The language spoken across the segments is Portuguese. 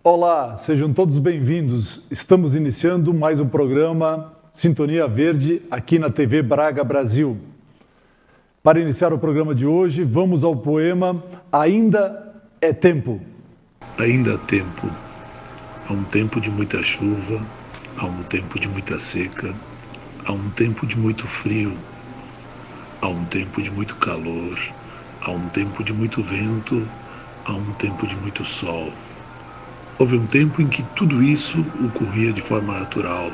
Olá, sejam todos bem-vindos. Estamos iniciando mais um programa Sintonia Verde aqui na TV Braga Brasil. Para iniciar o programa de hoje, vamos ao poema Ainda é Tempo. Ainda há tempo. Há um tempo de muita chuva, há um tempo de muita seca, há um tempo de muito frio, há um tempo de muito calor, há um tempo de muito vento, há um tempo de muito sol. Houve um tempo em que tudo isso ocorria de forma natural,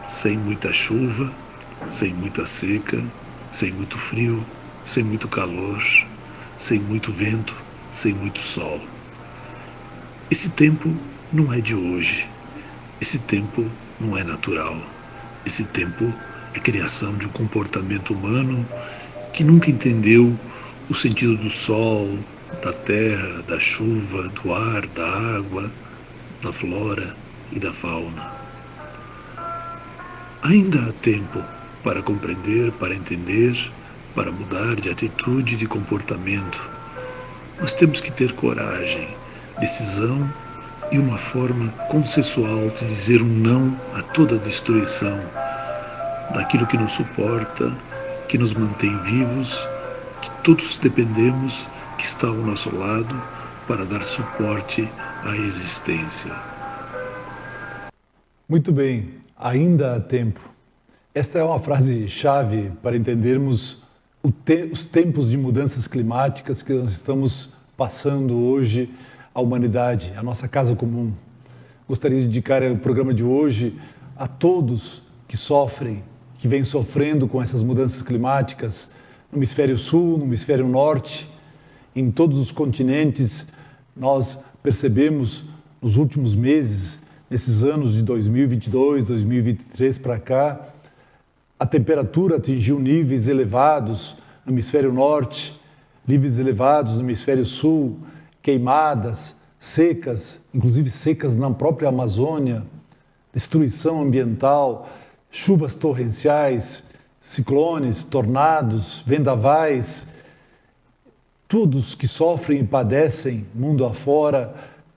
sem muita chuva, sem muita seca, sem muito frio, sem muito calor, sem muito vento, sem muito sol. Esse tempo não é de hoje, esse tempo não é natural, esse tempo é criação de um comportamento humano que nunca entendeu o sentido do sol, da terra, da chuva, do ar, da água, da flora e da fauna. Ainda há tempo para compreender, para entender, para mudar de atitude e de comportamento. Nós temos que ter coragem, decisão e uma forma consensual de dizer um não a toda a destruição daquilo que nos suporta, que nos mantém vivos, que todos dependemos, que está ao nosso lado para dar suporte à existência. Muito bem, ainda há tempo. Esta é uma frase-chave para entendermos os tempos de mudanças climáticas que nós estamos passando hoje à humanidade, à nossa casa comum. Gostaria de dedicar o programa de hoje a todos que sofrem, que vêm sofrendo com essas mudanças climáticas no hemisfério sul, no hemisfério norte, em todos os continentes. Nós percebemos nos últimos meses, nesses anos de 2022, 2023 para cá, a temperatura atingiu níveis elevados no hemisfério norte, níveis elevados no hemisfério sul, queimadas, secas, inclusive secas na própria Amazônia, destruição ambiental, chuvas torrenciais, ciclones, tornados, vendavais. Todos que sofrem e padecem mundo afora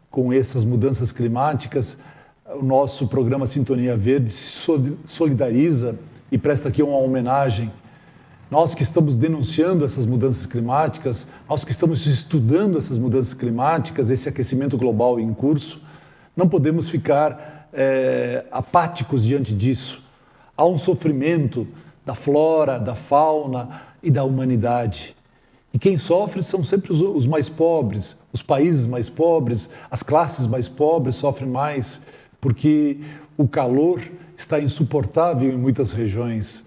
com essas mudanças climáticas, o nosso programa Sintonia Verde se solidariza e presta aqui uma homenagem. Nós que estamos denunciando essas mudanças climáticas, nós que estamos estudando essas mudanças climáticas, esse aquecimento global em curso, não podemos ficar apáticos diante disso. Há um sofrimento da flora, da fauna e da humanidade. E quem sofre são sempre os mais pobres, os países mais pobres, as classes mais pobres sofrem mais, porque o calor está insuportável em muitas regiões.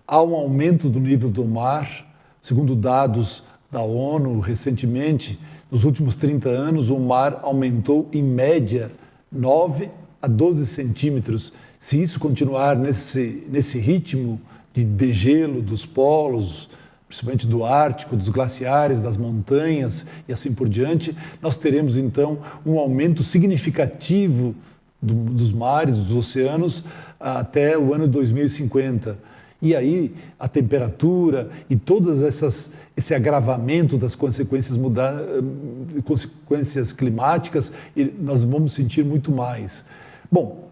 Há um aumento do nível do mar, segundo dados da ONU recentemente, nos últimos 30 anos o mar aumentou em média 9 a 12 centímetros. Se isso continuar nesse ritmo de degelo dos polos, principalmente do Ártico, dos glaciares, das montanhas e assim por diante, nós teremos então um aumento significativo dos mares, dos oceanos, até o ano 2050. E aí a temperatura e todas esse agravamento das consequências climáticas, nós vamos sentir muito mais. Bom,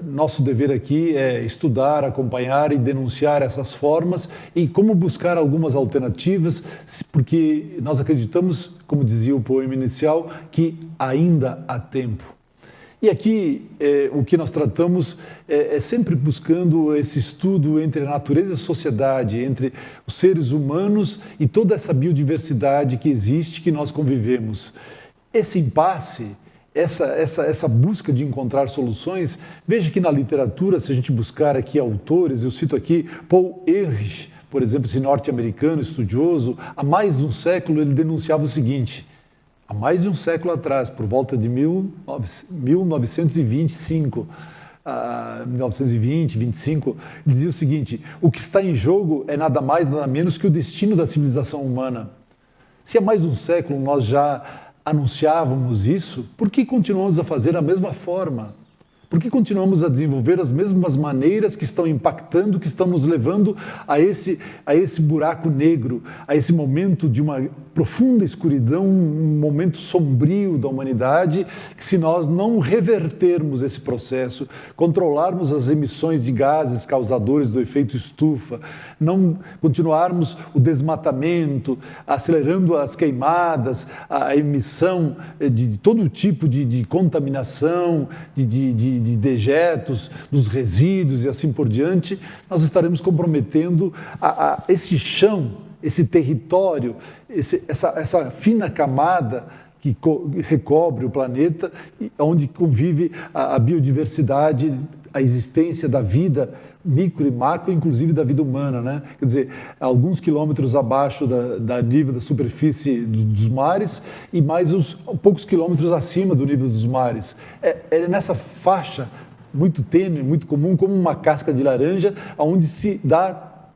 nosso dever aqui é estudar, acompanhar e denunciar essas formas e como buscar algumas alternativas, porque nós acreditamos, como dizia o poema inicial, que ainda há tempo. E aqui o que nós tratamos é sempre buscando esse estudo entre a natureza e a sociedade, entre os seres humanos e toda essa biodiversidade que existe, que nós convivemos. Esse impasse, essa busca de encontrar soluções, veja que na literatura, se a gente buscar aqui autores, eu cito aqui Paul Ehrlich, por exemplo, esse norte-americano estudioso, há mais de um século ele denunciava o seguinte: há mais de um século atrás, por volta de 1925, 25, ele dizia o seguinte: o que está em jogo é nada mais, nada menos que o destino da civilização humana. Se há mais de um século nós já anunciávamos isso, por que continuamos a fazer da mesma forma? Por que continuamos a desenvolver as mesmas maneiras que estão impactando, que estão nos levando a esse buraco negro, a esse momento de uma profunda escuridão, um momento sombrio da humanidade, que se nós não revertermos esse processo, controlarmos as emissões de gases causadores do efeito estufa, não continuarmos o desmatamento, acelerando as queimadas, a emissão de todo tipo de contaminação, de dejetos, dos resíduos e assim por diante, nós estaremos comprometendo esse chão, esse território, essa fina camada que recobre o planeta, onde convive a biodiversidade, a existência da vida micro e macro, inclusive da vida humana, né? Quer dizer, alguns quilômetros abaixo da nível da superfície dos mares e mais uns poucos quilômetros acima do nível dos mares. É nessa faixa muito tênue, muito comum, como uma casca de laranja, onde se dá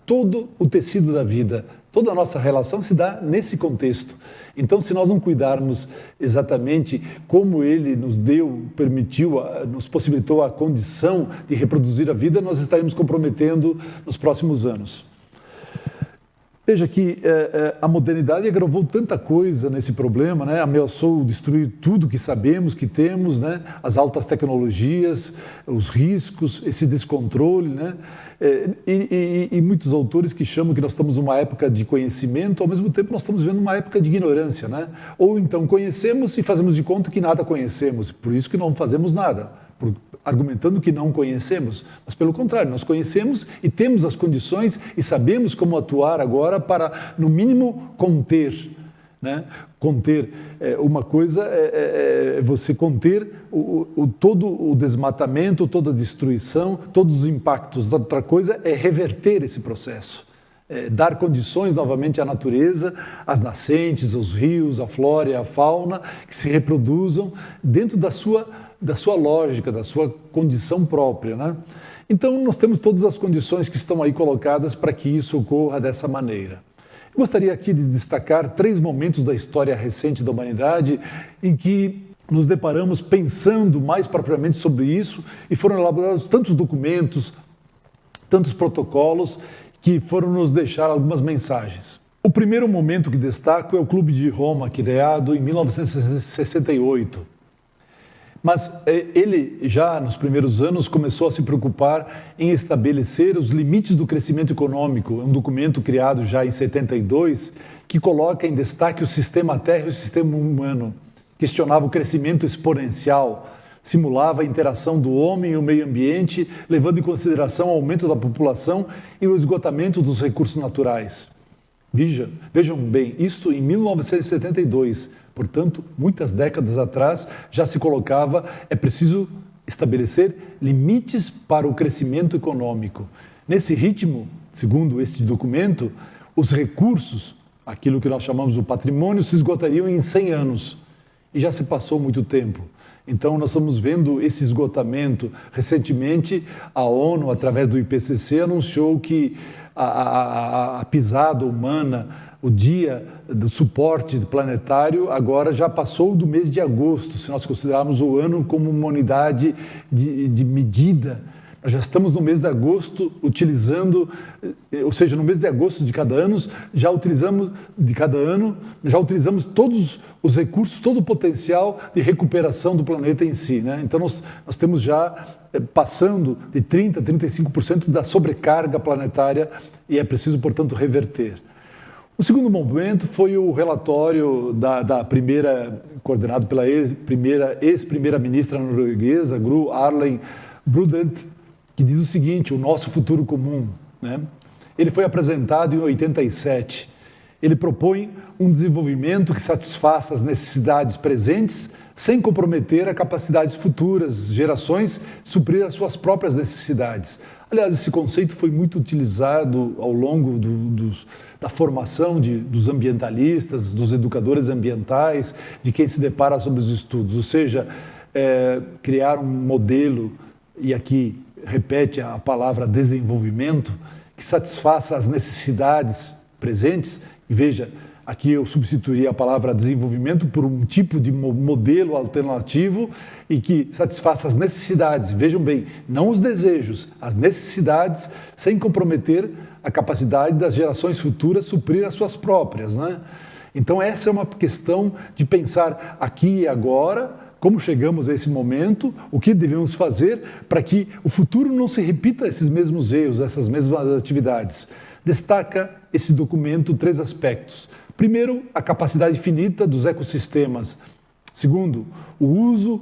todo o tecido da vida. Toda a nossa relação se dá nesse contexto. Então, se nós não cuidarmos exatamente como ele nos deu, permitiu, nos possibilitou a condição de reproduzir a vida, nós estaremos comprometendo nos próximos anos. Veja que a modernidade agravou tanta coisa nesse problema, né? Ameaçou destruir tudo que sabemos, que temos, né? As altas tecnologias, os riscos, esse descontrole, né? E muitos autores que chamam que nós estamos numa época de conhecimento, ao mesmo tempo nós estamos vivendo uma época de ignorância, né? Ou então conhecemos e fazemos de conta que nada conhecemos, por isso que não fazemos nada, argumentando que não conhecemos, mas pelo contrário, nós conhecemos e temos as condições e sabemos como atuar agora para, no mínimo, conter. Né? Conter, uma coisa é você conter todo o desmatamento, toda a destruição, todos os impactos. Outra coisa é reverter esse processo. Dar condições novamente à natureza, às nascentes, aos rios, à flora e à fauna, que se reproduzam dentro da sua lógica, da sua condição própria. Né? Então, nós temos todas as condições que estão aí colocadas para que isso ocorra dessa maneira. Eu gostaria aqui de destacar 3 momentos da história recente da humanidade em que nos deparamos pensando mais propriamente sobre isso e foram elaborados tantos documentos, tantos protocolos que foram nos deixar algumas mensagens. O primeiro momento que destaco é o Clube de Roma, criado em 1968. Mas ele já nos primeiros anos começou a se preocupar em estabelecer os limites do crescimento econômico. É um documento criado já em 72 que coloca em destaque o sistema Terra e o sistema humano. Questionava o crescimento exponencial, simulava a interação do homem e o meio ambiente, levando em consideração o aumento da população e o esgotamento dos recursos naturais. Vejam bem, isso em 1972, portanto, muitas décadas atrás, já se colocava, é preciso estabelecer limites para o crescimento econômico. Nesse ritmo, segundo este documento, os recursos, aquilo que nós chamamos de patrimônio, se esgotariam em 100 anos. E já se passou muito tempo. Então, nós estamos vendo esse esgotamento. Recentemente, a ONU, através do IPCC, anunciou que a pisada humana, o dia do suporte planetário, agora já passou do mês de agosto, se nós considerarmos o ano como uma unidade de medida. Nós já estamos no mês de agosto utilizando, ou seja, no mês de agosto de cada ano, já utilizamos todos os recursos, todo o potencial de recuperação do planeta em si. Né? Então nós temos já passando de 30% a 35% da sobrecarga planetária e é preciso, portanto, reverter. O segundo momento foi o relatório da primeira, coordenado pela ex-primeira-ministra norueguesa, Gro Harlem Brundtland, que diz o seguinte: o nosso futuro comum. Né? Ele foi apresentado em 87. Ele propõe um desenvolvimento que satisfaça as necessidades presentes sem comprometer a capacidades futuras gerações de suprir as suas próprias necessidades. Aliás, esse conceito foi muito utilizado ao longo da formação dos ambientalistas, dos educadores ambientais, de quem se depara sobre os estudos. Ou seja, criar um modelo, e aqui repete a palavra desenvolvimento, que satisfaça as necessidades presentes. E veja, aqui eu substituiria a palavra desenvolvimento por um tipo de modelo alternativo e que satisfaça as necessidades, vejam bem, não os desejos, as necessidades, sem comprometer a capacidade das gerações futuras suprir as suas próprias, né? Então essa é uma questão de pensar aqui e agora, como chegamos a esse momento, o que devemos fazer para que o futuro não se repita esses mesmos erros, essas mesmas atividades. Destaca esse documento 3 aspectos. Primeiro, a capacidade finita dos ecossistemas. Segundo, o uso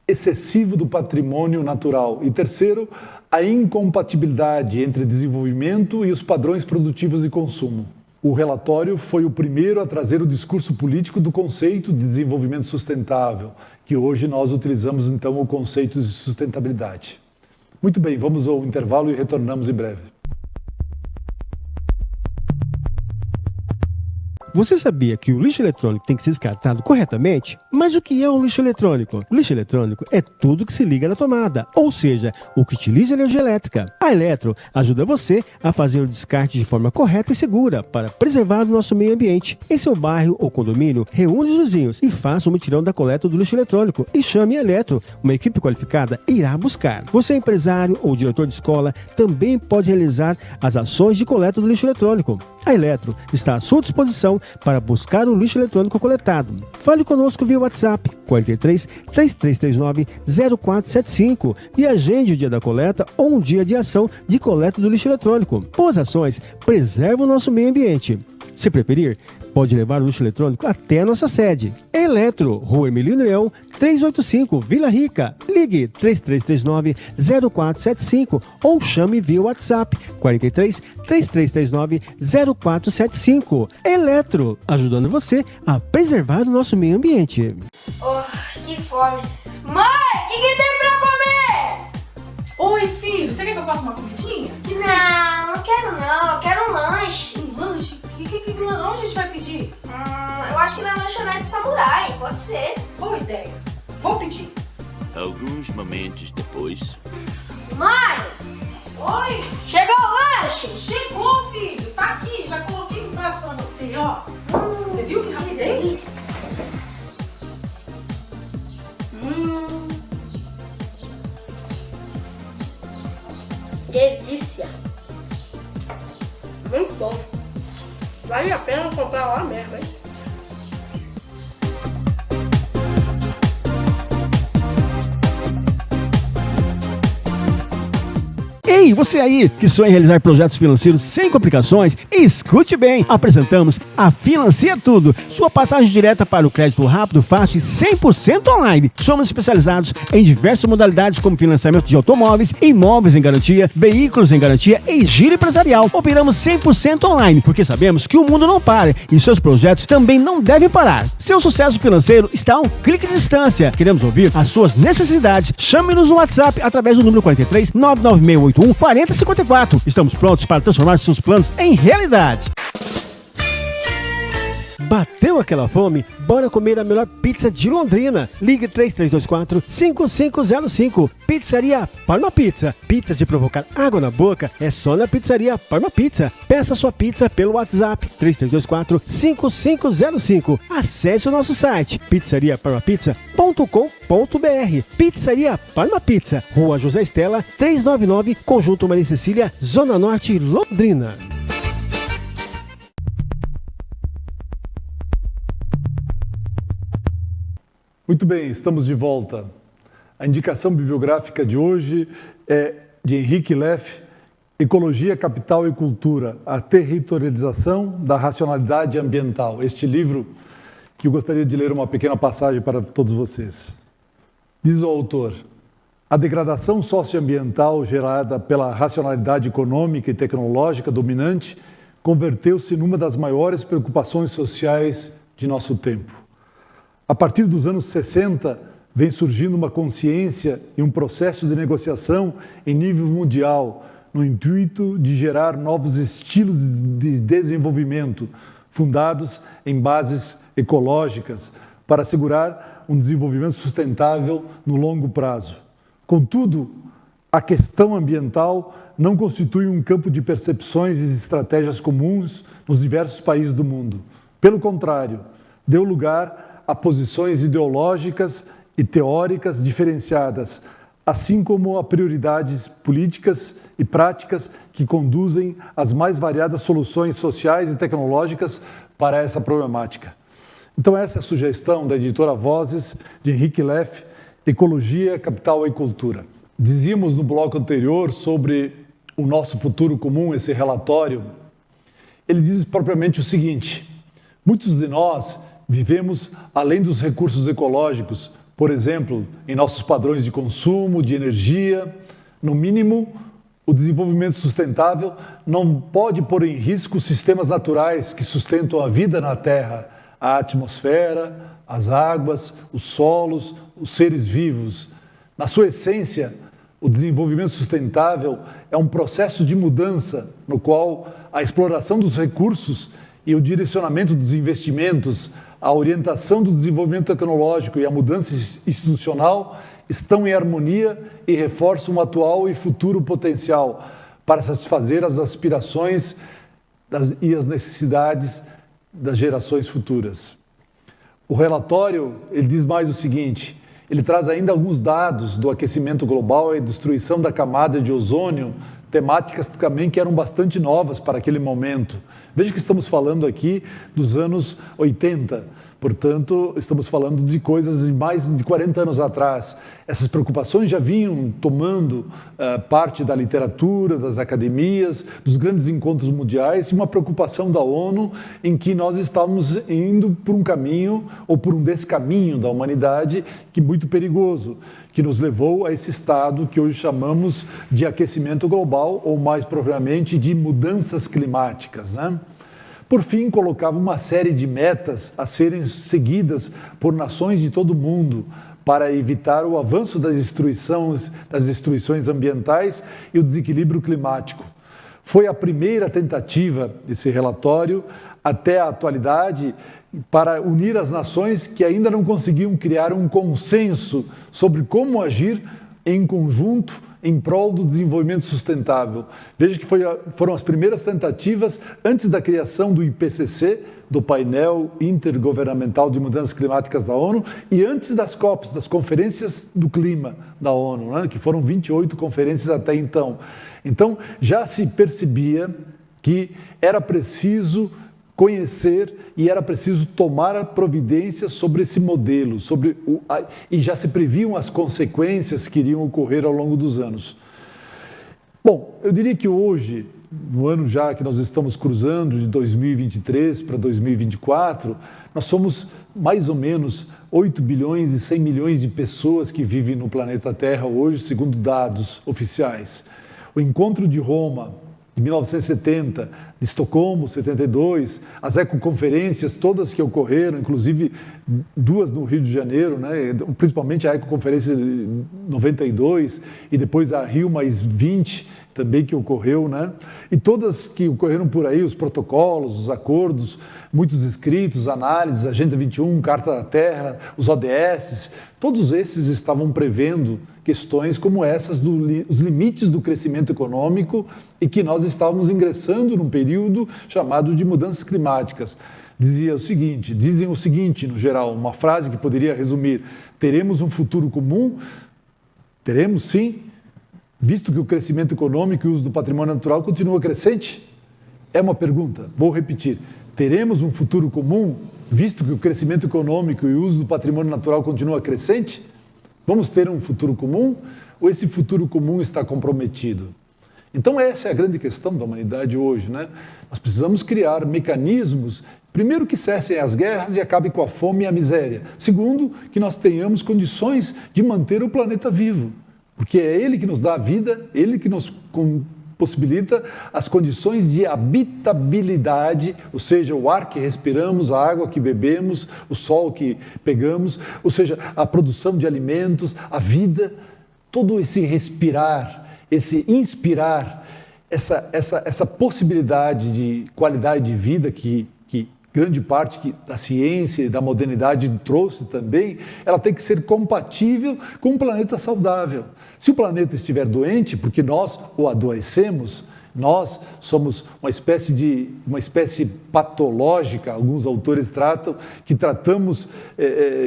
excessivo do patrimônio natural. E terceiro, a incompatibilidade entre desenvolvimento e os padrões produtivos de consumo. O relatório foi o primeiro a trazer o discurso político do conceito de desenvolvimento sustentável, que hoje nós utilizamos então o conceito de sustentabilidade. Muito bem, vamos ao intervalo e retornamos em breve. Você sabia que o lixo eletrônico tem que ser descartado corretamente? Mas o que é um lixo eletrônico? O lixo eletrônico é tudo que se liga na tomada, ou seja, o que utiliza energia elétrica. A Eletro ajuda você a fazer o descarte de forma correta e segura para preservar o nosso meio ambiente. Em seu bairro ou condomínio, reúne os vizinhos e faça um mutirão da coleta do lixo eletrônico e chame a Eletro. Uma equipe qualificada irá buscar. Você, empresário ou diretor de escola, também pode realizar as ações de coleta do lixo eletrônico. A Eletro está à sua disposição para buscar o lixo eletrônico coletado. Fale conosco via WhatsApp 43 3339 0475 e agende o dia da coleta ou um dia de ação de coleta do lixo eletrônico. Boas ações preservam o nosso meio ambiente. Se preferir, pode levar o lixo eletrônico até a nossa sede. Eletro, Rua Emilino Leão, 385, Vila Rica. Ligue 3339 0475 ou chame via WhatsApp 43 3339 0475. Eletro, ajudando você a preservar o nosso meio ambiente. Oh, que fome. Mãe, o que tem pra comer? Oi, filho, você quer que eu faça uma comidinha? Não quero não, eu quero um lanche. Um lanche? Onde a gente vai pedir? Eu acho que na lanchonete samurai, pode ser. Boa ideia. Vou pedir. Alguns momentos depois. Mãe, Oi, chegou o lanche? chegou, filho. Tá aqui, já coloquei no prato pra você, ó. Você viu que rapidez? Delícia. Muito bom. Vale a pena comprar lá mesmo, hein? Ei, você aí que sonha em realizar projetos financeiros sem complicações, escute bem! Apresentamos a Financia Tudo, sua passagem direta para o crédito rápido, fácil e 100% online. Somos especializados em diversas modalidades como financiamento de automóveis, imóveis em garantia, veículos em garantia e giro empresarial. Operamos 100% online, porque sabemos que o mundo não para e seus projetos também não devem parar. Seu sucesso financeiro está a um clique de distância. Queremos ouvir as suas necessidades. Chame-nos no WhatsApp através do número 43 99681 4054. Estamos prontos para transformar seus planos em realidade. Bateu aquela fome? Bora comer a melhor pizza de Londrina. Ligue 3324-5505. Pizzaria Parma Pizza. Pizzas de provocar água na boca é só na Pizzaria Parma Pizza. Peça sua pizza pelo WhatsApp 3324-5505. Acesse o nosso site pizzariaparmapizza.com.br. Pizzaria Parma Pizza, Rua José Estela, 399, Conjunto Maria Cecília, Zona Norte, Londrina. Muito bem, estamos de volta. A indicação bibliográfica de hoje é de Henrique Leff, Ecologia, Capital e Cultura, a territorialização da racionalidade ambiental. Este livro que eu gostaria de ler uma pequena passagem para todos vocês. Diz o autor: a degradação socioambiental gerada pela racionalidade econômica e tecnológica dominante converteu-se numa das maiores preocupações sociais de nosso tempo. A partir dos anos 60, vem surgindo uma consciência e um processo de negociação em nível mundial, no intuito de gerar novos estilos de desenvolvimento, fundados em bases ecológicas, para assegurar um desenvolvimento sustentável no longo prazo. Contudo, a questão ambiental não constitui um campo de percepções e estratégias comuns nos diversos países do mundo. Pelo contrário, deu lugar a posições ideológicas e teóricas diferenciadas, assim como a prioridades políticas e práticas que conduzem às mais variadas soluções sociais e tecnológicas para essa problemática. Então essa é a sugestão da editora Vozes, de Henrique Leff, Ecologia, Capital e Cultura. Dizíamos no bloco anterior sobre o nosso futuro comum, esse relatório, ele diz propriamente o seguinte: muitos de nós vivemos além dos recursos ecológicos, por exemplo, em nossos padrões de consumo, de energia. No mínimo, o desenvolvimento sustentável não pode pôr em risco os sistemas naturais que sustentam a vida na Terra, a atmosfera, as águas, os solos, os seres vivos. Na sua essência, o desenvolvimento sustentável é um processo de mudança no qual a exploração dos recursos e o direcionamento dos investimentos, a orientação do desenvolvimento tecnológico e a mudança institucional estão em harmonia e reforçam o atual e futuro potencial para satisfazer as aspirações e as necessidades das gerações futuras. O relatório, ele diz mais o seguinte: ele traz ainda alguns dados do aquecimento global e destruição da camada de ozônio, temáticas também que eram bastante novas para aquele momento. Veja que estamos falando aqui dos anos 80, portanto, estamos falando de coisas de mais de 40 anos atrás. Essas preocupações já vinham tomando parte da literatura, das academias, dos grandes encontros mundiais, e uma preocupação da ONU em que nós estávamos indo por um caminho, ou por um descaminho da humanidade, que é muito perigoso, que nos levou a esse estado que hoje chamamos de aquecimento global, ou mais propriamente de mudanças climáticas, né? Por fim, colocava uma série de metas a serem seguidas por nações de todo o mundo para evitar o avanço das destruições ambientais e o desequilíbrio climático. Foi a primeira tentativa desse relatório, até a atualidade, para unir as nações que ainda não conseguiam criar um consenso sobre como agir em conjunto em prol do desenvolvimento sustentável. Veja que foram as primeiras tentativas antes da criação do IPCC, do Painel Intergovernamental de Mudanças Climáticas da ONU, e antes das COPs, das Conferências do Clima da ONU, né, que foram 28 conferências até então. Então, já se percebia que era preciso conhecer e era preciso tomar providências sobre esse modelo, e já se previam as consequências que iriam ocorrer ao longo dos anos. Bom, eu diria que hoje, no ano já que nós estamos cruzando de 2023 para 2024, nós somos mais ou menos 8 bilhões e 100 milhões de pessoas que vivem no planeta Terra hoje, segundo dados oficiais. O Encontro de Roma, de 1970, de Estocolmo, 72, as ecoconferências todas que ocorreram, inclusive duas no Rio de Janeiro, né, principalmente a ecoconferência de 92 e depois a Rio +20 também que ocorreu, né, e todas que ocorreram por aí, os protocolos, os acordos, muitos escritos, análises, Agenda 21, Carta da Terra, os ODS, todos esses estavam prevendo questões como essas, os limites do crescimento econômico, e que nós estávamos ingressando num período chamado de mudanças climáticas. Dizem o seguinte, no geral, uma frase que poderia resumir: teremos um futuro comum? Teremos, sim, visto que o crescimento econômico e o uso do patrimônio natural continua crescente? É uma pergunta, vou repetir. Teremos um futuro comum, visto que o crescimento econômico e o uso do patrimônio natural continua crescente? Vamos ter um futuro comum? Ou esse futuro comum está comprometido? Então essa é a grande questão da humanidade hoje, né? Nós precisamos criar mecanismos, primeiro, que cessem as guerras e acabem com a fome e a miséria. Segundo, que nós tenhamos condições de manter o planeta vivo, porque é ele que nos dá a vida, ele que nos possibilita as condições de habitabilidade, ou seja, o ar que respiramos, a água que bebemos, o sol que pegamos, ou seja, a produção de alimentos, a vida, todo esse respirar, esse inspirar, essa possibilidade de qualidade de vida que grande parte da ciência e da modernidade trouxe também, ela tem que ser compatível com um planeta saudável. Se o planeta estiver doente, porque nós o adoecemos, Nós somos uma espécie patológica, alguns autores tratam, que tratamos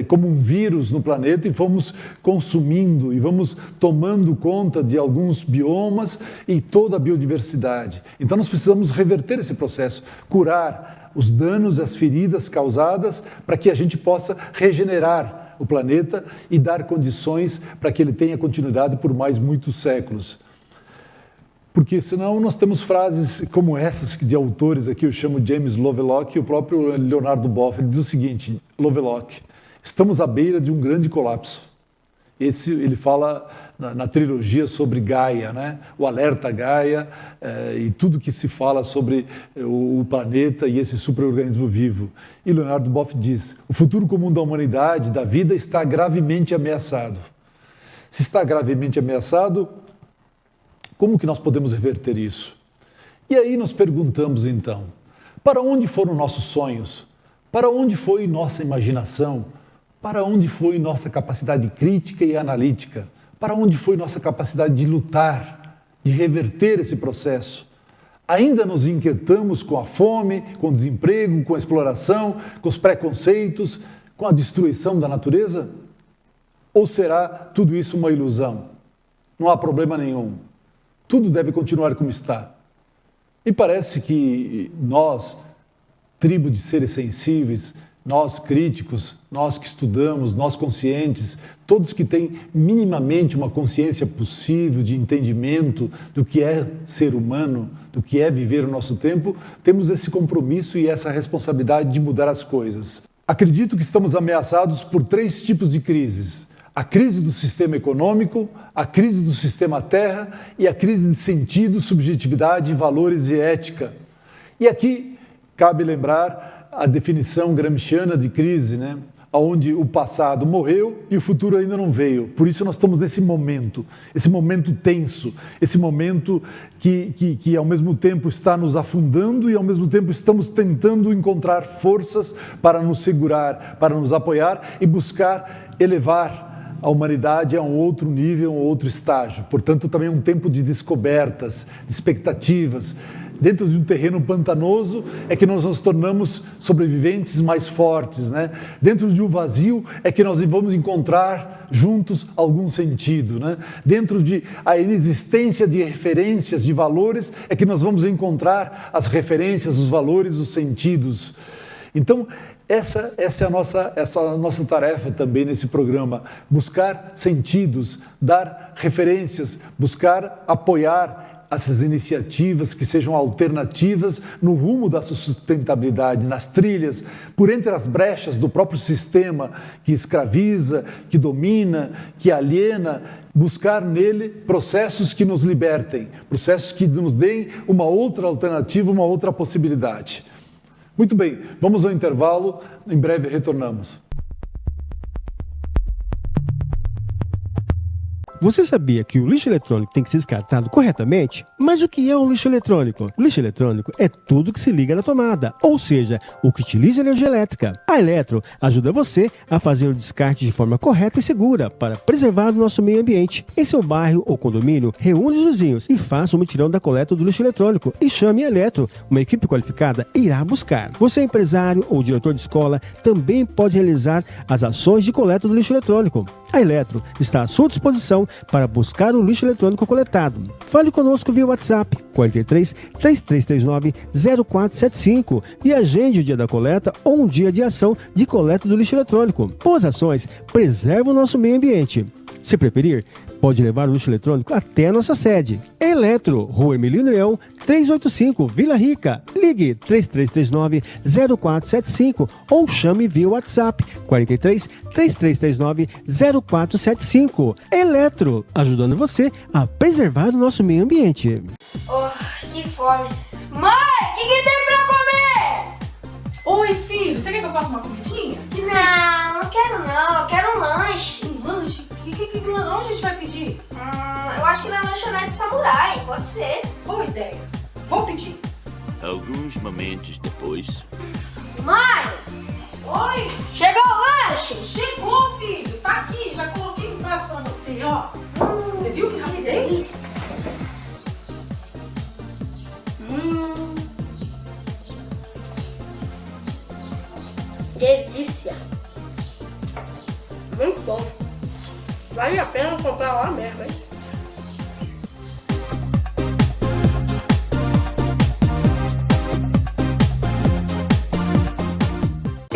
como um vírus no planeta e vamos consumindo e vamos tomando conta de alguns biomas e toda a biodiversidade. Então nós precisamos reverter esse processo, curar os danos, as feridas causadas, para que a gente possa regenerar o planeta e dar condições para que ele tenha continuidade por mais muitos séculos. Porque senão nós temos frases como essas de autores aqui, eu chamo James Lovelock e o próprio Leonardo Boff, ele diz o seguinte, Lovelock, estamos à beira de um grande colapso. Ele fala na trilogia sobre Gaia, né? O alerta Gaia e tudo que se fala sobre o planeta e esse superorganismo vivo. E Leonardo Boff diz, o futuro comum da humanidade, da vida, está gravemente ameaçado. Se está gravemente ameaçado, como que nós podemos reverter isso? E aí nós perguntamos então, para onde foram nossos sonhos? Para onde foi nossa imaginação? Para onde foi nossa capacidade crítica e analítica? Para onde foi nossa capacidade de lutar, de reverter esse processo? Ainda nos inquietamos com a fome, com o desemprego, com a exploração, com os preconceitos, com a destruição da natureza? Ou será tudo isso uma ilusão? Não há problema nenhum. Tudo deve continuar como está. E parece que nós, tribo de seres sensíveis, nós críticos, nós que estudamos, nós conscientes, todos que têm minimamente uma consciência possível de entendimento do que é ser humano, do que é viver o nosso tempo, temos esse compromisso e essa responsabilidade de mudar as coisas. Acredito que estamos ameaçados por 3 tipos de crises. A crise do sistema econômico, a crise do sistema terra e a crise de sentido, subjetividade, valores e ética. E aqui cabe lembrar a definição gramsciana de crise, né? Onde o passado morreu e o futuro ainda não veio. Por isso nós estamos nesse momento tenso, esse momento que ao mesmo tempo está nos afundando e ao mesmo tempo estamos tentando encontrar forças para nos segurar, para nos apoiar e buscar elevar a humanidade a um outro nível, a um outro estágio. Portanto, também é um tempo de descobertas, de expectativas. Dentro de um terreno pantanoso é que nós nos tornamos sobreviventes mais fortes, né? Dentro de um vazio é que nós vamos encontrar juntos algum sentido, né? Dentro de a inexistência de referências, de valores, é que nós vamos encontrar as referências, os valores, os sentidos. Então, essa é a nossa tarefa também nesse programa, buscar sentidos, dar referências, buscar apoiar essas iniciativas que sejam alternativas no rumo da sustentabilidade, nas trilhas, por entre as brechas do próprio sistema que escraviza, que domina, que aliena, buscar nele processos que nos libertem, processos que nos deem uma outra alternativa, uma outra possibilidade. Muito bem, vamos ao intervalo, em breve retornamos. Você sabia que o lixo eletrônico tem que ser descartado corretamente? Mas o que é um lixo eletrônico? O lixo eletrônico é tudo que se liga na tomada, ou seja, o que utiliza energia elétrica. A Eletro ajuda você a fazer o descarte de forma correta e segura para preservar o nosso meio ambiente. Em seu bairro ou condomínio, reúne os vizinhos e faça um mutirão da coleta do lixo eletrônico e chame a Eletro. Uma equipe qualificada irá buscar. Você, empresário ou diretor de escola, também pode realizar as ações de coleta do lixo eletrônico. A Eletro está à sua disposição para buscar o lixo eletrônico coletado. Fale conosco via WhatsApp 43 3339 0475 e agende o dia da coleta ou um dia de ação de coleta do lixo eletrônico. Boas ações preservam o nosso meio ambiente. Se preferir, pode levar o lixo eletrônico até a nossa sede. Eletro, Rua Emilino Leão, 385, Vila Rica. Ligue 3339 0475 ou chame via WhatsApp 43 3339 0475. Eletro, ajudando você a preservar o nosso meio ambiente. Oh, que fome. Mãe, o que tem pra comer? Oi, filho, você quer que eu faça uma comidinha? Não quero não, eu quero um lanche. Um lanche? Onde a gente vai pedir? Eu acho que na lanchonete Samurai, pode ser. Boa ideia. Vou pedir. Alguns momentos depois. Mãe! Oi! Chegou o lanche? Chegou, filho! Tá aqui, já coloquei no prato pra você, ó. Você viu que rapidez? Delícia. Muito bom. Vale a pena comprar lá mesmo, hein?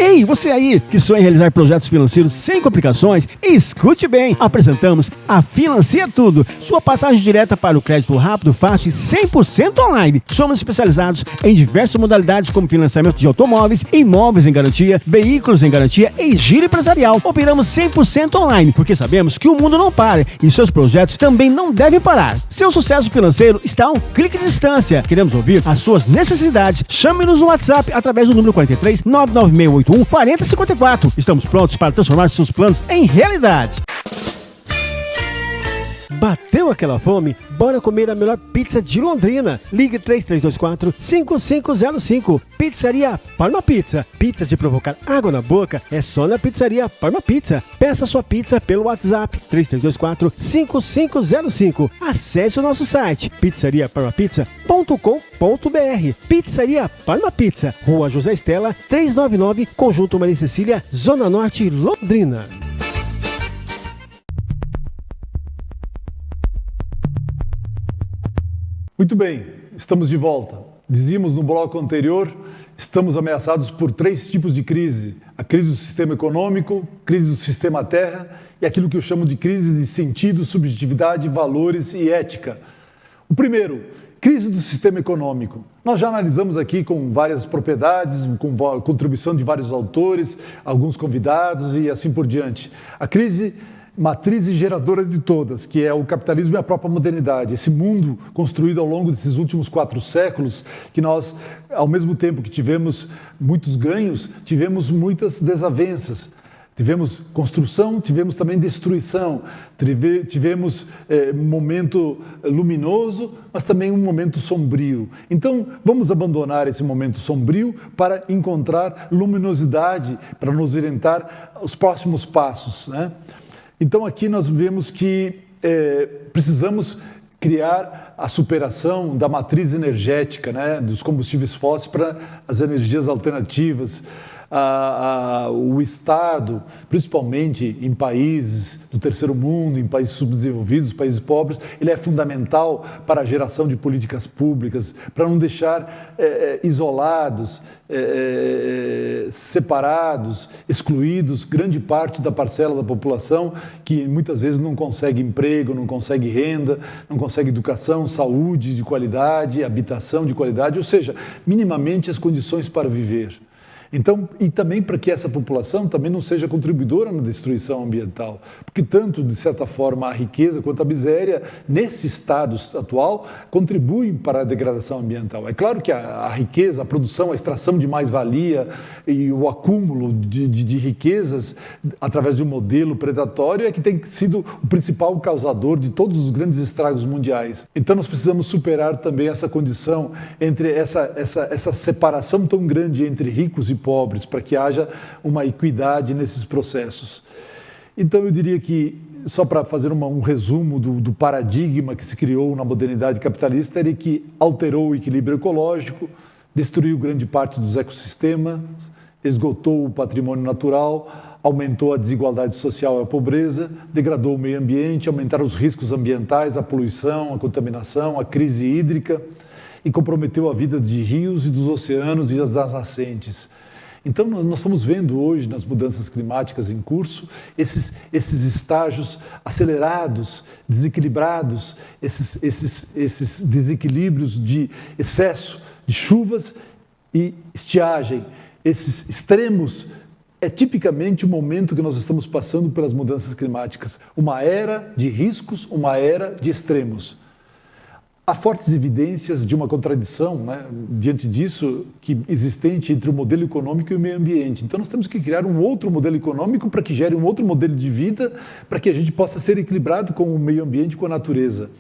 Ei, você aí que sonha em realizar projetos financeiros sem complicações, escute bem! Apresentamos a Financia Tudo, sua passagem direta para o crédito rápido, fácil e 100% online. Somos especializados em diversas modalidades como financiamento de automóveis, imóveis em garantia, veículos em garantia e giro empresarial. Operamos 100% online, porque sabemos que o mundo não para e seus projetos também não devem parar. Seu sucesso financeiro está a um clique de distância. Queremos ouvir as suas necessidades. Chame-nos no WhatsApp através do número 43 99681 4054. Estamos prontos para transformar seus planos em realidade. Bateu aquela fome? Bora comer a melhor pizza de Londrina. Ligue 3324-5505. Pizzaria Parma Pizza. Pizzas de provocar água na boca é só na Pizzaria Parma Pizza. Peça sua pizza pelo WhatsApp 3324-5505. Acesse o nosso site pizzariaparmapizza.com.br. Pizzaria Parma Pizza, Rua José Estela, 399, Conjunto Maria Cecília, Zona Norte, Londrina. Muito bem, estamos de volta. Dizíamos no bloco anterior, estamos ameaçados por 3 tipos de crise. A crise do sistema econômico, crise do sistema terra e aquilo que eu chamo de crise de sentido, subjetividade, valores e ética. O primeiro, crise do sistema econômico. Nós já analisamos aqui com várias propriedades, com contribuição de vários autores, alguns convidados e assim por diante. A crise matriz e geradora de todas, que é o capitalismo e a própria modernidade. Esse mundo construído ao longo desses últimos 4 séculos, que nós, ao mesmo tempo que tivemos muitos ganhos, tivemos muitas desavenças. Tivemos construção, tivemos também destruição, tivemos um momento luminoso, mas também um momento sombrio. Então, vamos abandonar esse momento sombrio para encontrar luminosidade, para nos orientar os próximos passos, né? Então, aqui nós vemos que precisamos criar a superação da matriz energética, né, dos combustíveis fósseis para as energias alternativas. O Estado, principalmente em países do terceiro mundo, em países subdesenvolvidos, países pobres, ele é fundamental para a geração de políticas públicas, para não deixar isolados, separados, excluídos grande parte da parcela da população que muitas vezes não consegue emprego, não consegue renda, não consegue educação, saúde de qualidade, habitação de qualidade, ou seja, minimamente as condições para viver. Então, e também para que essa população também não seja contribuidora na destruição ambiental, porque tanto, de certa forma, a riqueza quanto a miséria, nesse estado atual, contribuem para a degradação ambiental. É claro que a riqueza, a produção, a extração de mais-valia e o acúmulo de riquezas através de um modelo predatório é que tem sido o principal causador de todos os grandes estragos mundiais. Então, nós precisamos superar também essa condição entre essa separação tão grande entre ricos e pobres, para que haja uma equidade nesses processos. Então eu diria que, só para fazer um resumo do paradigma que se criou na modernidade capitalista, ele que alterou o equilíbrio ecológico, destruiu grande parte dos ecossistemas, esgotou o patrimônio natural, aumentou a desigualdade social e a pobreza, degradou o meio ambiente, aumentaram os riscos ambientais, a poluição, a contaminação, a crise hídrica e comprometeu a vida de rios e dos oceanos e das nascentes. Então, nós estamos vendo hoje, nas mudanças climáticas em curso, esses estágios acelerados, desequilibrados, esses desequilíbrios de excesso de chuvas e estiagem, esses extremos. É tipicamente o momento que nós estamos passando pelas mudanças climáticas, uma era de riscos, uma era de extremos. Há fortes evidências de uma contradição, né, diante disso, existente entre o modelo econômico e o meio ambiente. Então, nós temos que criar um outro modelo econômico para que gere um outro modelo de vida, para que a gente possa ser equilibrado com o meio ambiente e com a natureza.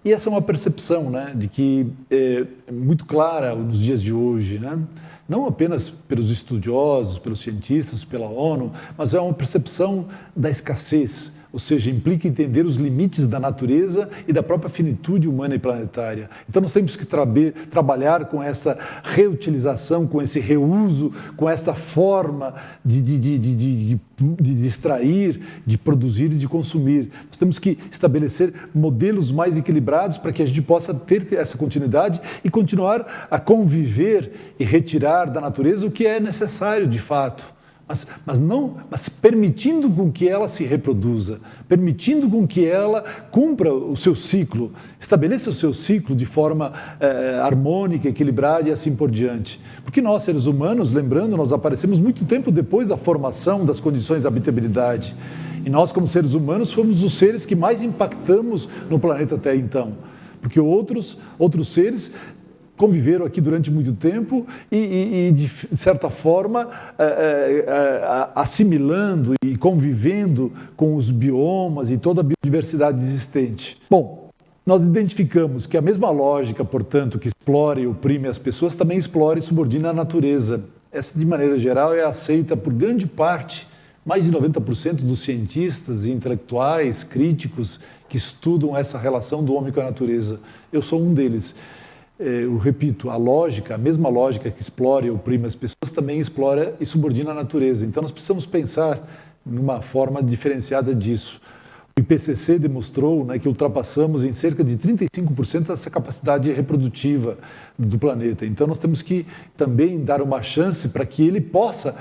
E essa é uma percepção, né, de que é muito clara nos dias de hoje, né? Não apenas pelos estudiosos, pelos cientistas, pela ONU, mas é uma percepção da escassez, ou seja, implica entender os limites da natureza e da própria finitude humana e planetária. Então nós temos que trabalhar com essa reutilização, com esse reuso, com essa forma de extrair, de produzir e de consumir. Nós temos que estabelecer modelos mais equilibrados para que a gente possa ter essa continuidade e continuar a conviver e retirar da natureza o que é necessário de fato. Mas permitindo com que ela se reproduza, permitindo com que ela cumpra o seu ciclo, estabeleça o seu ciclo de forma harmônica, equilibrada e assim por diante. Porque nós, seres humanos, lembrando, nós aparecemos muito tempo depois da formação das condições de habitabilidade. E nós, como seres humanos, fomos os seres que mais impactamos no planeta até então. Porque outros seres conviveram aqui durante muito tempo e de certa forma, assimilando e convivendo com os biomas e toda a biodiversidade existente. Bom, nós identificamos que a mesma lógica, portanto, que explora e oprime as pessoas, também explora e subordina a natureza. Essa, de maneira geral, é aceita por grande parte, mais de 90% dos cientistas e intelectuais, críticos, que estudam essa relação do homem com a natureza. Eu sou um deles. Eu repito, a mesma lógica que explora e oprime as pessoas também explora e subordina a natureza. Então nós precisamos pensar numa forma diferenciada disso. O IPCC demonstrou que ultrapassamos em cerca de 35% essa capacidade reprodutiva do planeta. Então nós temos que também dar uma chance para que ele possa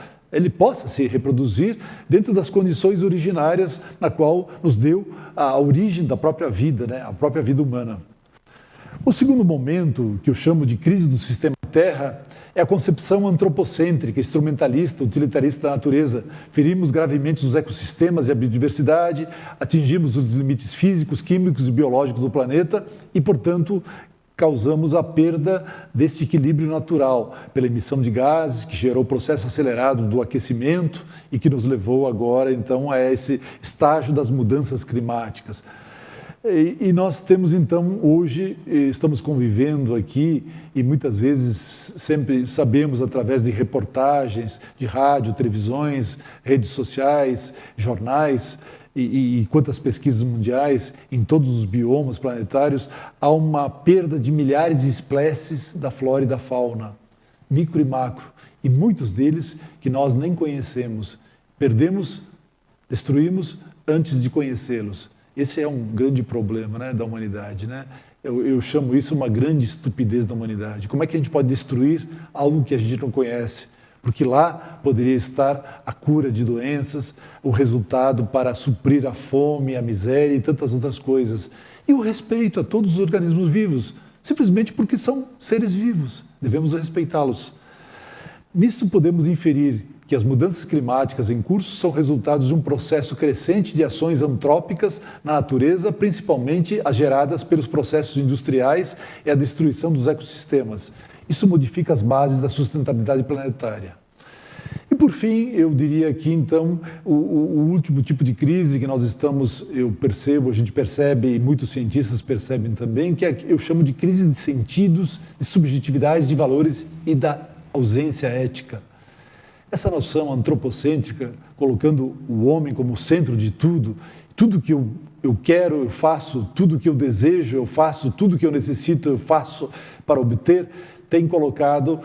se reproduzir dentro das condições originárias na qual nos deu a origem da própria vida, a própria vida humana. O segundo momento, que eu chamo de crise do sistema Terra, é a concepção antropocêntrica, instrumentalista, utilitarista da natureza. Ferimos gravemente os ecossistemas e a biodiversidade, atingimos os limites físicos, químicos e biológicos do planeta e, portanto, causamos a perda desse equilíbrio natural pela emissão de gases, que gerou o processo acelerado do aquecimento e que nos levou agora, então, a esse estágio das mudanças climáticas. E nós temos, então, hoje, estamos convivendo aqui e muitas vezes sempre sabemos através de reportagens de rádio, televisões, redes sociais, jornais e quantas pesquisas mundiais em todos os biomas planetários, há uma perda de milhares de espécies da flora e da fauna, micro e macro, e muitos deles que nós nem conhecemos. Perdemos, destruímos antes de conhecê-los. Esse é um grande problema da humanidade. Eu chamo isso uma grande estupidez da humanidade. Como é que a gente pode destruir algo que a gente não conhece? Porque lá poderia estar a cura de doenças, o resultado para suprir a fome, a miséria e tantas outras coisas. E o respeito a todos os organismos vivos, simplesmente porque são seres vivos. Devemos respeitá-los. Nisso podemos inferir que as mudanças climáticas em curso são resultados de um processo crescente de ações antrópicas na natureza, principalmente as geradas pelos processos industriais e a destruição dos ecossistemas. Isso modifica as bases da sustentabilidade planetária. E por fim, eu diria aqui então, o último tipo de crise que nós estamos, a gente percebe e muitos cientistas percebem também, que eu chamo de crise de sentidos, de subjetividades, de valores e da ausência ética. Essa noção antropocêntrica, colocando o homem como centro de tudo, tudo que eu quero, eu faço, tudo que eu desejo, eu faço, tudo que eu necessito, eu faço para obter, tem colocado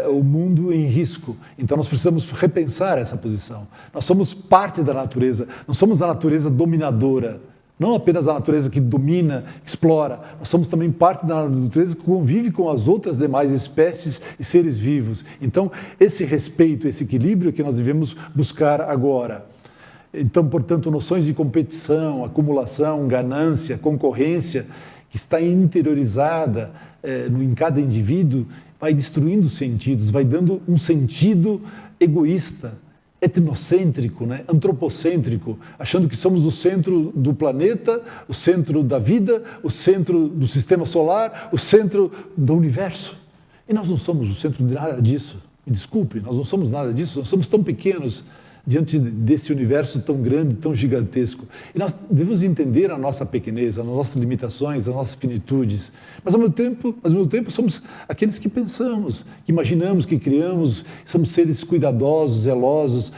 o mundo em risco. Então nós precisamos repensar essa posição. Nós somos parte da natureza, não somos a natureza dominadora, não apenas a natureza que domina, explora, nós somos também parte da natureza que convive com as outras demais espécies e seres vivos. Então, esse respeito, esse equilíbrio que nós devemos buscar agora. Então, portanto, noções de competição, acumulação, ganância, concorrência, que está interiorizada em cada indivíduo, vai destruindo os sentidos, vai dando um sentido egoísta, etnocêntrico, antropocêntrico, achando que somos o centro do planeta, o centro da vida, o centro do sistema solar, o centro do universo. E nós não somos o centro de nada disso. Me desculpe, nós não somos nada disso, nós somos tão pequenos diante desse universo tão grande, tão gigantesco. E nós devemos entender a nossa pequenez, as nossas limitações, as nossas finitudes. Mas ao mesmo tempo somos aqueles que pensamos, que imaginamos, que criamos, somos seres cuidadosos, zelosos,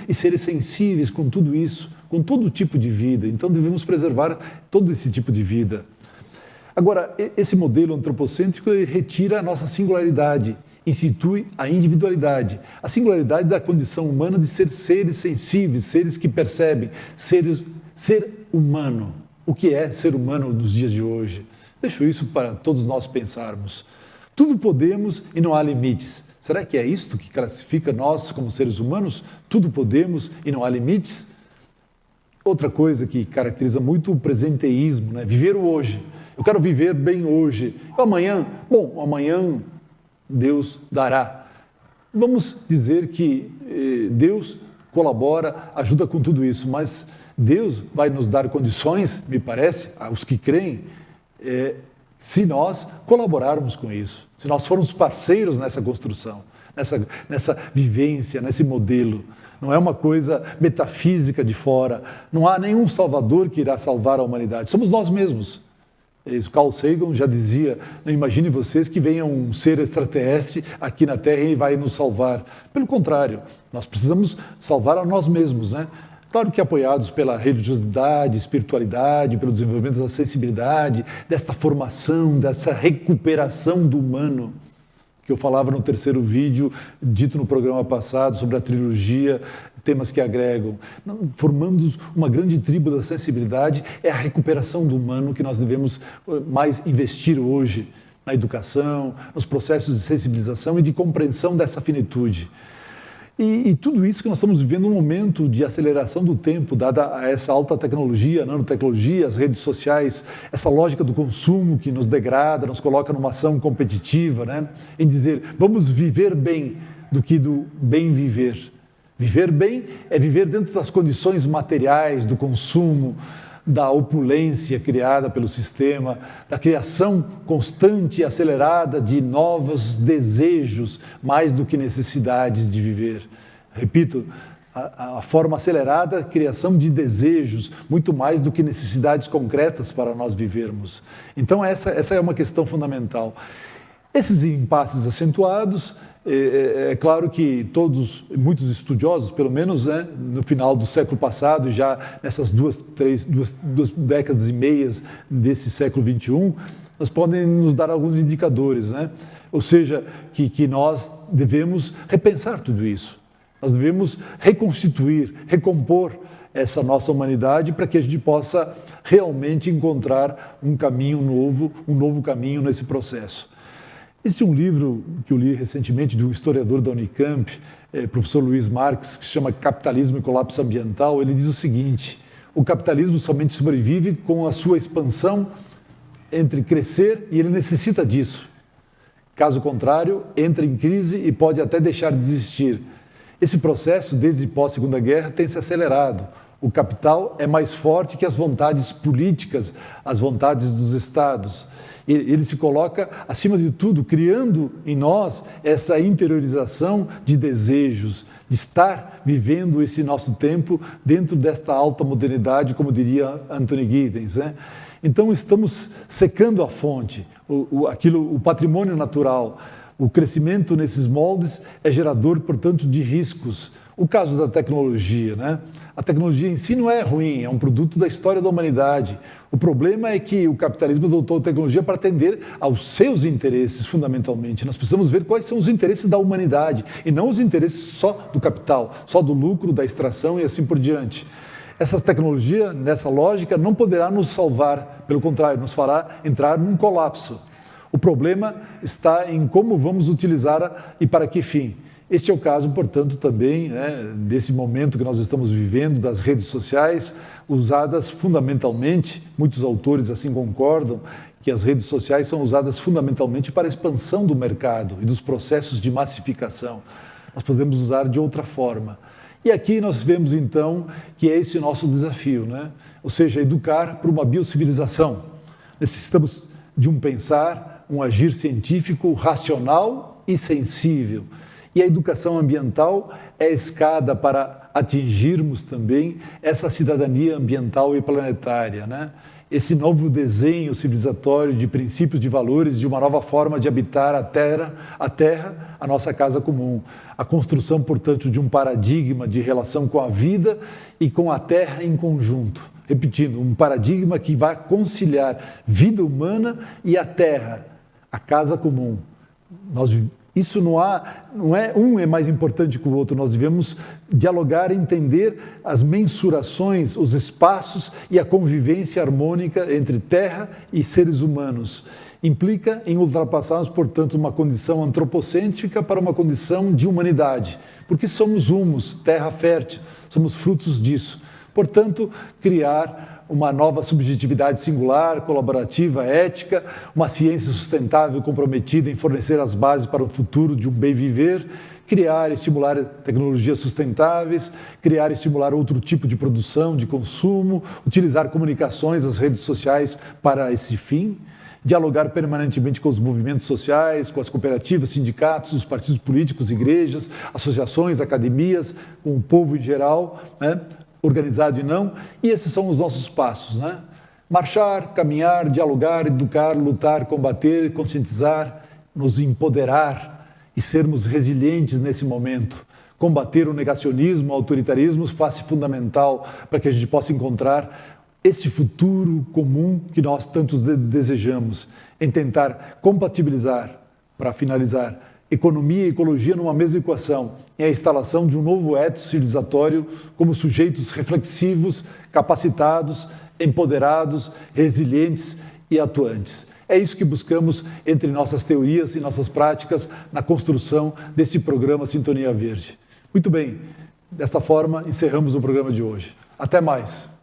e seres sensíveis com tudo isso, com todo tipo de vida, então devemos preservar todo esse tipo de vida. Agora, esse modelo antropocêntrico retira a nossa singularidade, institui a individualidade, a singularidade da condição humana de ser seres sensíveis, seres que percebem, ser humano. O que é ser humano nos dias de hoje? Deixo isso para todos nós pensarmos. Tudo podemos e não há limites. Será que é isto que classifica nós como seres humanos? Tudo podemos e não há limites? Outra coisa que caracteriza muito o presenteísmo, né? Viver o hoje. Eu quero viver bem hoje. E amanhã? Bom, amanhã Deus dará. Vamos dizer que Deus colabora, ajuda com tudo isso, mas Deus vai nos dar condições, me parece, aos que creem, se nós colaborarmos com isso, se nós formos parceiros nessa construção, nessa vivência, nesse modelo. Não é uma coisa metafísica de fora, não há nenhum salvador que irá salvar a humanidade, somos nós mesmos. Isso, Carl Sagan já dizia, não imagine vocês que venha um ser extraterrestre aqui na Terra e vai nos salvar. Pelo contrário, nós precisamos salvar a nós mesmos, né? Claro que apoiados pela religiosidade, espiritualidade, pelo desenvolvimento da sensibilidade, desta formação, dessa recuperação do humano, que eu falava no terceiro vídeo, dito no programa passado, sobre a trilogia, temas que agregam. Formando uma grande tribo da sensibilidade, é a recuperação do humano que nós devemos mais investir hoje, na educação, nos processos de sensibilização e de compreensão dessa finitude. E tudo isso que nós estamos vivendo um momento de aceleração do tempo, dada a essa alta tecnologia, a nanotecnologia, as redes sociais, essa lógica do consumo que nos degrada, nos coloca numa ação competitiva, né? Em dizer, vamos viver bem do que do bem viver. Viver bem é viver dentro das condições materiais, do consumo, da opulência criada pelo sistema, da criação constante e acelerada de novos desejos, mais do que necessidades de viver. Repito, a forma acelerada, criação de desejos, muito mais do que necessidades concretas para nós vivermos. Então essa é uma questão fundamental. Esses impasses acentuados, é claro que muitos estudiosos, pelo menos, né, no final do século passado, já nessas duas décadas e meias desse século XXI, nós podem nos dar alguns indicadores, né? Ou seja, que nós devemos repensar tudo isso. Nós devemos reconstituir, recompor essa nossa humanidade para que a gente possa realmente encontrar um caminho novo, um novo caminho nesse processo. Existe um livro que eu li recentemente de um historiador da Unicamp, professor Luiz Marx, que se chama Capitalismo e Colapso Ambiental. Ele diz o seguinte: o capitalismo somente sobrevive com a sua expansão entre crescer e ele necessita disso. Caso contrário, entra em crise e pode até deixar de existir. Esse processo, desde pós-Segunda Guerra, tem se acelerado. O capital é mais forte que as vontades políticas, as vontades dos estados. Ele se coloca, acima de tudo, criando em nós essa interiorização de desejos, de estar vivendo esse nosso tempo dentro desta alta modernidade, como diria Anthony Giddens, né? Então, estamos secando a fonte, o patrimônio natural. O crescimento nesses moldes é gerador, portanto, de riscos. O caso da tecnologia, né? A tecnologia em si não é ruim, é um produto da história da humanidade. O problema é que o capitalismo adotou a tecnologia para atender aos seus interesses, fundamentalmente. Nós precisamos ver quais são os interesses da humanidade e não os interesses só do capital, só do lucro, da extração e assim por diante. Essa tecnologia, nessa lógica, não poderá nos salvar, pelo contrário, nos fará entrar num colapso. O problema está em como vamos utilizá-la e para que fim. Este é o caso, portanto, também, né, desse momento que nós estamos vivendo, das redes sociais, usadas fundamentalmente, muitos autores assim concordam, que as redes sociais são usadas fundamentalmente para a expansão do mercado e dos processos de massificação. Nós podemos usar de outra forma. E aqui nós vemos, então, que é esse o nosso desafio, né? Ou seja, educar para uma biocivilização. Necessitamos de um pensar, um agir científico, racional e sensível. E a educação ambiental é a escada para atingirmos também essa cidadania ambiental e planetária, né? esse novo desenho civilizatório de princípios, de valores, de uma nova forma de habitar a terra, a nossa casa comum. A construção, portanto, de um paradigma de relação com a vida e com a terra em conjunto. Repetindo, um paradigma que vai conciliar vida humana e a terra, a casa comum. Isso não é um é mais importante que o outro, nós devemos dialogar, entender as mensurações, os espaços e a convivência harmônica entre terra e seres humanos. Implica em ultrapassarmos, portanto, uma condição antropocêntrica para uma condição de humanidade, porque somos humus, terra fértil, somos frutos disso. Portanto, criar uma nova subjetividade singular, colaborativa, ética, uma ciência sustentável comprometida em fornecer as bases para o futuro de um bem viver, criar e estimular tecnologias sustentáveis, criar e estimular outro tipo de produção, de consumo, utilizar comunicações, as redes sociais para esse fim, dialogar permanentemente com os movimentos sociais, com as cooperativas, sindicatos, os partidos políticos, igrejas, associações, academias, com o povo em geral, né? Organizado e não, e esses são os nossos passos, né? Marchar, caminhar, dialogar, educar, lutar, combater, conscientizar, nos empoderar e sermos resilientes nesse momento. Combater o negacionismo, o autoritarismo, face fundamental para que a gente possa encontrar esse futuro comum que nós tantos desejamos, em tentar compatibilizar, para finalizar, economia e ecologia numa mesma equação, é a instalação de um novo ethos civilizatório como sujeitos reflexivos, capacitados, empoderados, resilientes e atuantes. É isso que buscamos entre nossas teorias e nossas práticas na construção desse programa Sintonia Verde. Muito bem, desta forma encerramos o programa de hoje. Até mais!